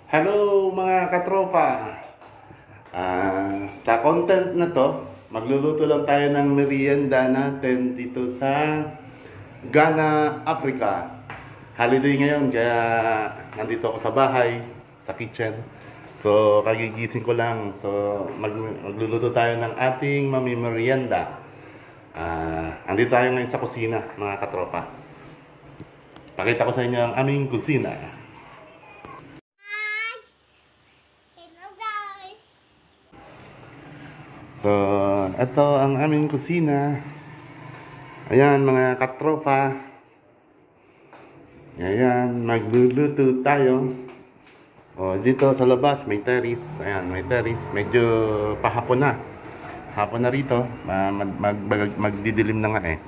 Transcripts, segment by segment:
Hello mga katropa! Sa content na to, magluluto lang tayo ng merienda natin dito sa Ghana, Africa. Holiday ngayon, kaya nandito ako sa bahay, sa kitchen. So, kagigising ko lang. So, magluluto tayo ng ating merienda. Andito tayo ngayon sa kusina, mga katropa. Pakita ko sa inyo ang aming kusina. So, ito ang aming kusina. Ayan, mga katropa. Ayan, magluluto tayo. O, dito sa labas, may terrace. Ayan, may terrace. Medyo pahapon na. Hapon na rito. Magdidilim na nga eh.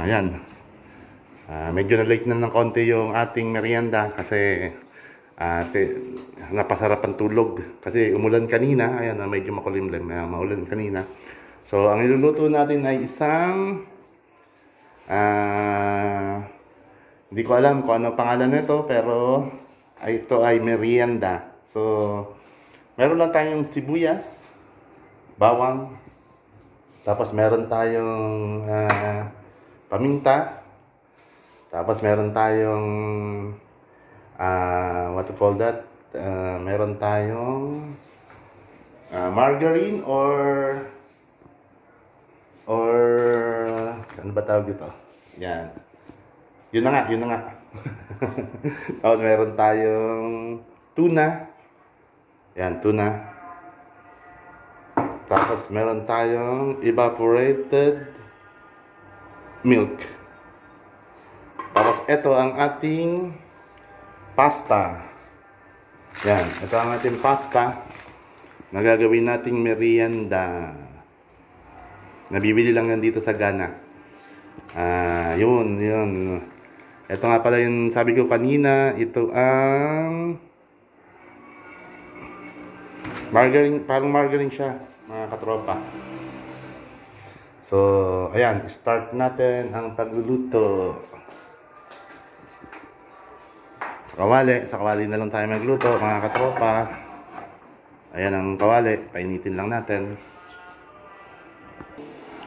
Ayan. Medyo na-late na ng konti yung ating merienda kasi napasarapan tulog kasi umulan kanina. Ayan, medyo makulimlim na maulan kanina. So ang iluluto natin ay isang hindi ko alam kung ano pangalan nito, pero ito ay merienda. So meron lang tayong sibuyas, bawang, tapos meron tayong paminta, tapos meron tayong what to call that? Meron tayong margarine or ano ba tawag dito? Yan. Yun na nga. Tapos meron tayong tuna. Yan, tuna. Tapos meron tayong evaporated milk. Tapos ito ang ating pasta. Yan, ito ang ating pasta na gagawin nating merienda. Nabibili lang yan dito sa Ghana. Yun. Ito nga pala yung sabi ko kanina, ito ang margarine, parang margarine siya, mga katropa. So, ayan, start natin ang pagluluto. Sa kawali na lang tayo magluto, mga katropa. Ayan ang kawali, painitin lang natin.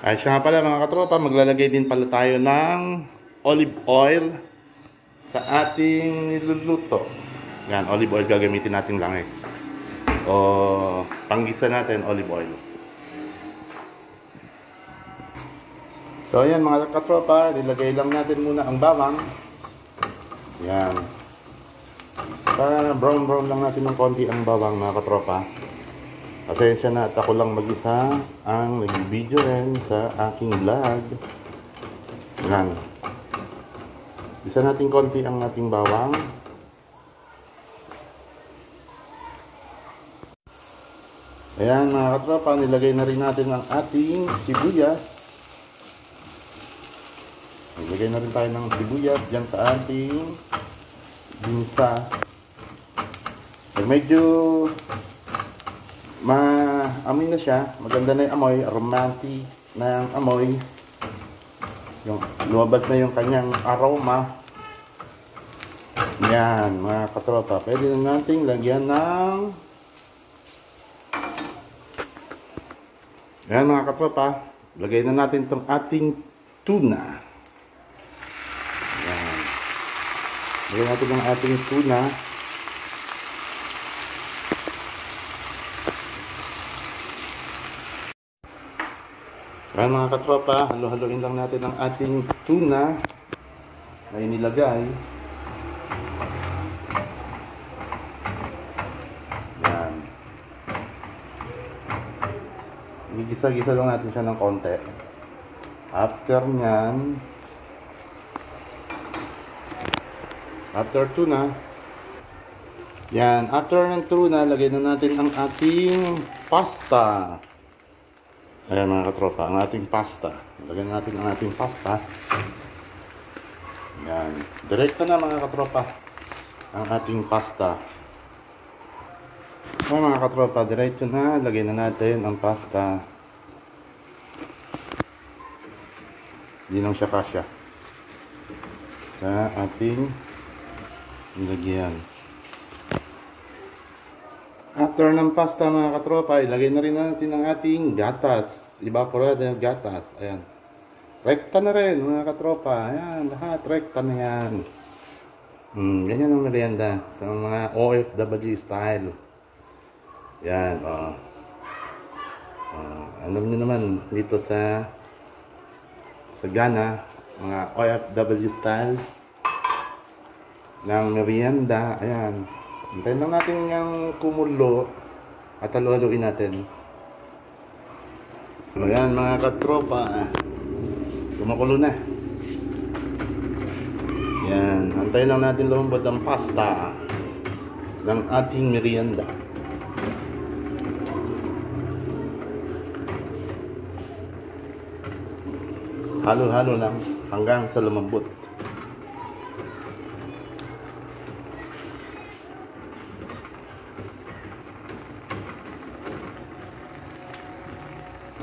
Ay, siya nga pala mga katropa, maglalagay din pala tayo ng olive oil sa ating niluluto. Yan, olive oil gagamitin natin langis. O panggisa natin olive oil. So ayan mga katropa, nilagay lang natin muna ang bawang. Yan. Brown lang natin ng konti ang bawang, mga katropa. Pasensya na at ako lang mag-isa ang nag-video rin sa aking vlog. Yan. Isa natin konti ang ating bawang. Ayan mga katropa, nilagay na rin natin ang ating sibuyas. Nilagay na rin tayo ng sibuyas dyan sa ating ginisa. Pag medyo maamoy na siya, maganda na yung amoy, aromatic na yung amoy, yung lumabas na yung kanyang aroma. Yan mga katropa, pwede na natin lagyan ng yan mga katropa, lagay na natin itong ating tuna. Yan, lagyan natin ang ating tuna. Ayan mga katropa, halo-haloin lang natin ang ating tuna na inilagay. Yan. Igisa-gisa lang natin siya ng konti. After tuna, yan, after ng tuna, lagay na natin ang ating pasta. Ayan mga katropa, ang ating pasta. Lagyan natin ang ating pasta. Yan. Direkta na mga katropa ang ating pasta. Ayan mga katropa, diretso na. Lagyan na natin ang pasta. Hindi lang siya kasya sa ating nilagyan. After ng pasta mga katropa, ilagay na rin natin ang ating gatas. Evaporated gatas. Ayan. Rekta na rin mga katropa. Ayan, lahat rekta na yan. Ganyan ang merienda sa mga OFW style. Yan, alam niyo naman dito sa Ghana, mga OFW style ng merienda. Ayan. Hintayin lang natin yung kumulo at halu-haluin natin. Ayan mga katropa, kumukulo na. Yan, hintayin lang natin lumambot ang pasta ng ating merienda. Halo-halo lang hanggang sa lumambot.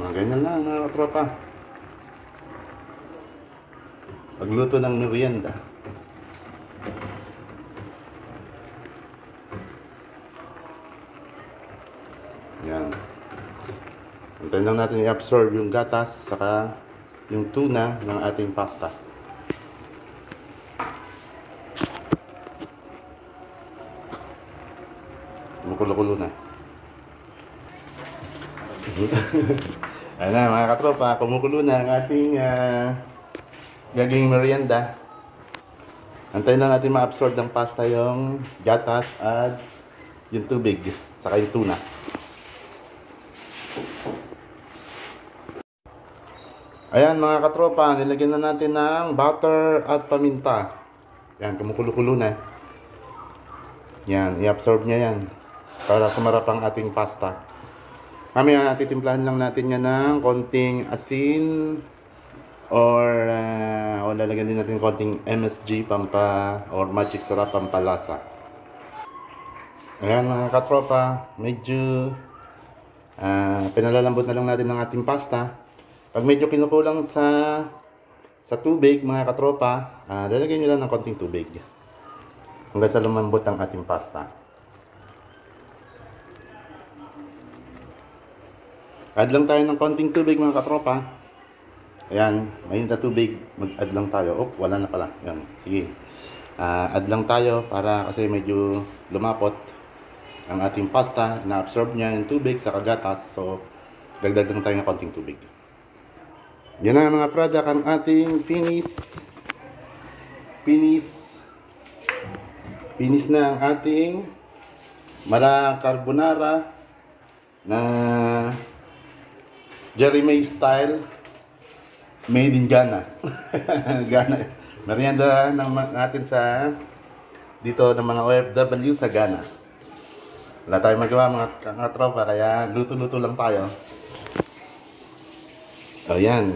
Ganyan lang mga katropa. Pagluto ng merienda. Yan. Antayin lang natin i-absorb yung gatas saka yung tuna ng ating pasta. Kumukulo-kulo na. Ayan na mga katropa, kumukulo na ang ating gagawing merienda. Antayin na natin ma-absorb ng pasta yung gatas at yung tubig, saka yung tuna. Ayan mga katropa, nilagyan na natin ng butter at paminta. Ayan, kumukulo-kulo na. Yan, i-absorb niya yan para sumarap ang ating pasta. Mamaya titimplahan lang natin yan ng konting asin or lalagyan din natin konting MSG or magic sarap pampalasa. Ayan mga katropa, medyo pinalalambot na lang natin ng ating pasta. Pag medyo kinukulang sa tubig mga katropa, lalagyan nyo lang ng konting tubig hanggang sa lumambot ang ating pasta. Add lang tayo ng konting tubig mga katropa. Ayan, mainit na tubig, mag-add lang tayo. Oh, wala na pala. Ayan, sige. Add lang tayo para kasi medyo lumapot ang ating pasta. Na-absorb niya yung tubig sa kagatas. So, dagdag lang tayo ng konting tubig. Yan na mga product ang ating finish na ang ating mala carbonara na Jerry May style, made in Ghana. Ghana. Merienda natin sa dito ng mga OFW sa Ghana. Wala tayong magawa mga tropa, kaya luto-luto lang tayo. So yan.